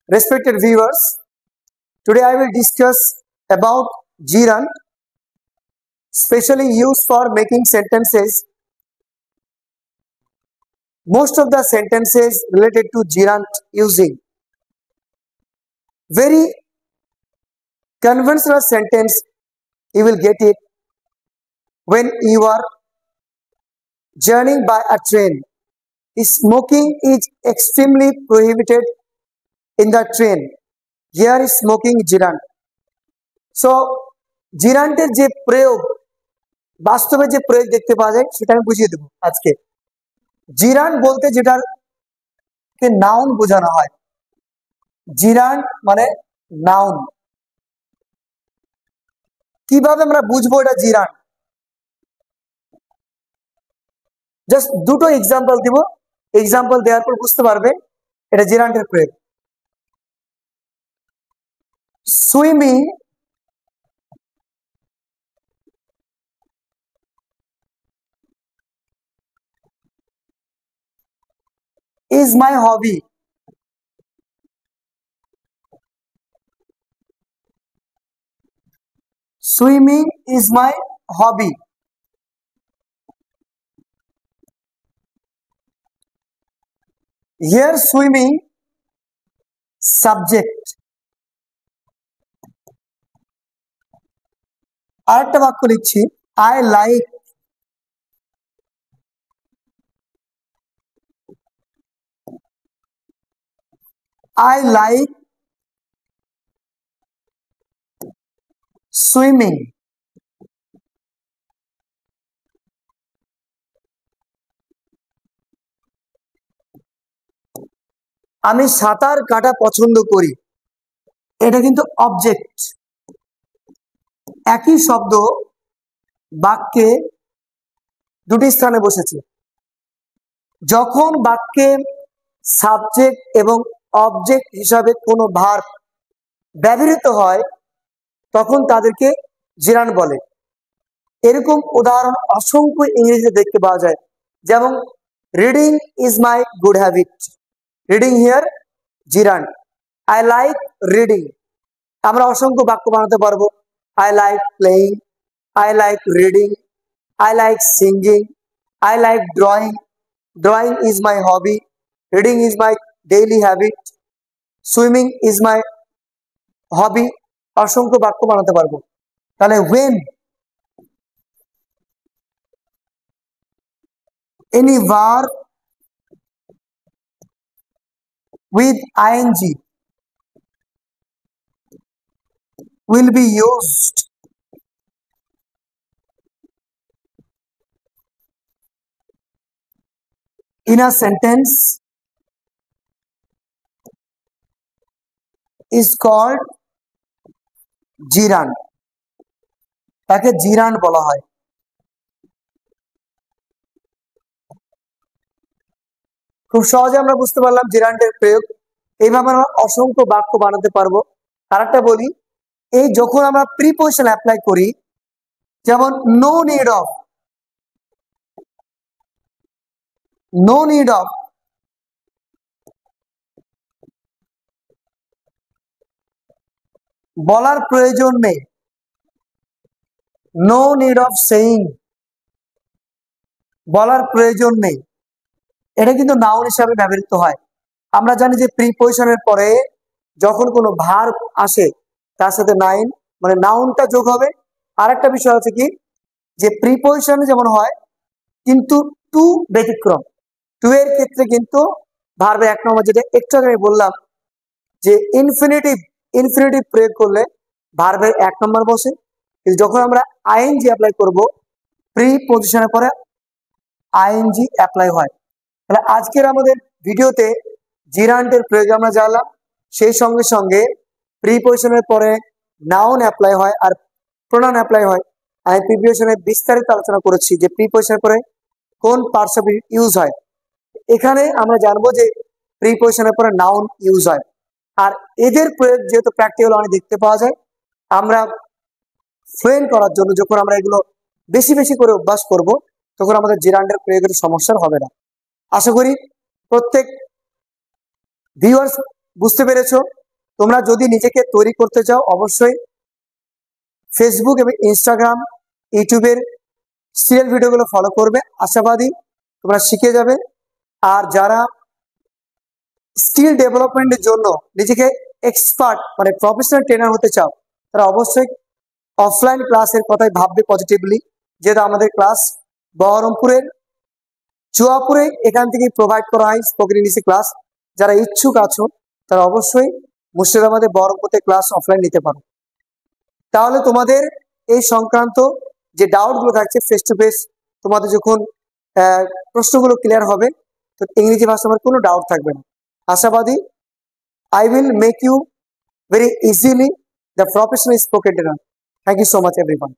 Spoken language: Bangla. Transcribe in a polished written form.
Respected viewers, today I will discuss about gerund, specially used for making sentences. Most of the sentences related to gerund using very conventional sentence. You will get it when you are journeying by a train. Smoking is extremely prohibited in the train. Here is smoking gerund. So জিরান্টের যে প্রয়োগ, বাস্তবে যে প্রয়োগ দেখতে পাওয়া যায় সেটা আমি বুঝিয়ে দেব আজকে। জিরান্ট বলতে যেটাকে নাউন বোঝানো হয়, জিরান্ট মানে নাউন। কিভাবে আমরা বুঝবো এটা জিরান্ট? জাস্ট দুটো এক্সাম্পল দিব, এক্সাম্পল দেওয়ার পর বুঝতে পারবে এটা জিরান্টের প্রয়োগ। Swimming is my hobby. Swimming is my hobby. Here swimming subject. আরেকটা বাক্য লিখছি, I like swimming. আমি সাঁতার কাটা পছন্দ করি। এটা কিন্তু অবজেক্ট। একই শব্দ বাক্যে দুটি স্থানে বসেছে। যখন বাক্যে সাবজেক্ট এবং অবজেক্ট হিসাবে কোনো ভার্ব ব্যবহৃত হয় তখন তাদেরকে জিরান্ট বলে। এরকম উদাহরণ অসংখ্য ইংরেজিতে দেখতে পাওয়া যায়। যেমন reading is my good habit, reading here gerund. I like reading, আমরা অসংখ্য বাক্য বানাতে পারবো। I like playing, I like reading, I like singing, I like drawing, drawing is my hobby, reading is my daily habit, swimming is my hobby. অসংখ্য বাক্য বানাতে পারবো। তাহলে when any verb with ing will be used in a sentence is called gerund. তাকে জিরান্ট বলা হয়। খুব সহজে আমরা বুঝতে পারলাম জিরান্টের প্রয়োগ। এইভাবে আমরা অসংখ্য বাক্য বানাতে পারবো। আরেকটা বলি, এই যখন আমরা প্রিপোজিশন অ্যাপ্লাই করি, যেমন no need of, no need of বলার প্রয়োজন নেই, নো নিড অফ সেইং বলার প্রয়োজন নেই, এটা কিন্তু নাউন হিসাবে ব্যবহৃত হয়। আমরা জানি যে প্রিপোজিশনের পরে যখন কোনো ভার্ব আসে তার সাথে নাইন মানে নাউনটা যোগ হবে। আর একটা বিষয় আছে কি, যে প্রিপোজিশনে যেমন হয় কিন্তু টু ব্যতিক্রম। টু এর ক্ষেত্রে কিন্তু ভার্বে এক নম্বর, যেটা একটু আগে আমি বললাম যে ইনফিনিটিভ প্রয়োগ করলে ভার্বের এক নম্বর বসে। যখন আমরা আইএনজি অ্যাপ্লাই করব, প্রিপোজিশনের পরে আইএনজি অ্যাপ্লাই হয়। তাহলে আজকের আমাদের ভিডিওতে জিরান্টের প্রয়োগ আমরা জানলাম, সেই সঙ্গে সঙ্গে প্রিপোজিশনের পরে নাউন অ্যাপ্লাই হয় আর প্রোনাউন অ্যাপ্লাই হয়। আমি প্রিপোজিশনে বিস্তারিত আলোচনা করেছি যে প্রিপোজিশনের পরে কোন পার্টস অফ ইউজ হয়। এখানে আমরা জানবো যে প্রিপোজিশনের পরে নাউন ইউজ হয়। আর এদের প্রয়োগ যেহেতু প্র্যাকটিক্যাল অনেক দেখতে পাওয়া যায়, আমরা ফ্লুয়েন্ট করার জন্য যখন আমরা এগুলো বেশি বেশি করে অভ্যাস করব তখন আমাদের জিরান্টের প্রয়োগের সমস্যা হবে না। আশা করি প্রত্যেক ভিউয়ার্স বুঝতে পেরেছো। তোমরা যদি নিজেকে তৈরি করতে চাও অবশ্যই ফেসবুক এবং ইনস্টাগ্রাম, ইউটিউবের সিরিয়াল ভিডিওগুলো ফলো করবে। আশাবাদী তোমরা শিখে যাবে। আর যারা স্কিল ডেভেলপমেন্টের জন্য নিজেকে এক্সপার্ট মানে প্রফেশনাল ট্রেনার হতে চাও, তারা অবশ্যই অফলাইন ক্লাসের কথাই ভাববে পজিটিভলি, যেহেতু আমাদের ক্লাস বহরমপুরের চুয়াপুরে এখান থেকে প্রোভাইড করা হয় স্পোকেন ইংলিশ ক্লাস। যারা ইচ্ছুক আছো তারা অবশ্যই মুর্শিদাবাদে বহরমপুরে ক্লাস অফলাইন নিতে পারো। তাহলে তোমাদের এই সংক্রান্ত যে ডাউটগুলো থাকছে ফেস টু ফেস, তোমাদের যখন প্রশ্নগুলো ক্লিয়ার হবে, তো ইংরেজি ভাষা আমার কোনো ডাউট থাকবে না। আশাবাদী I will make you very easily the professional spoken trainer. Thank you so much, everyone.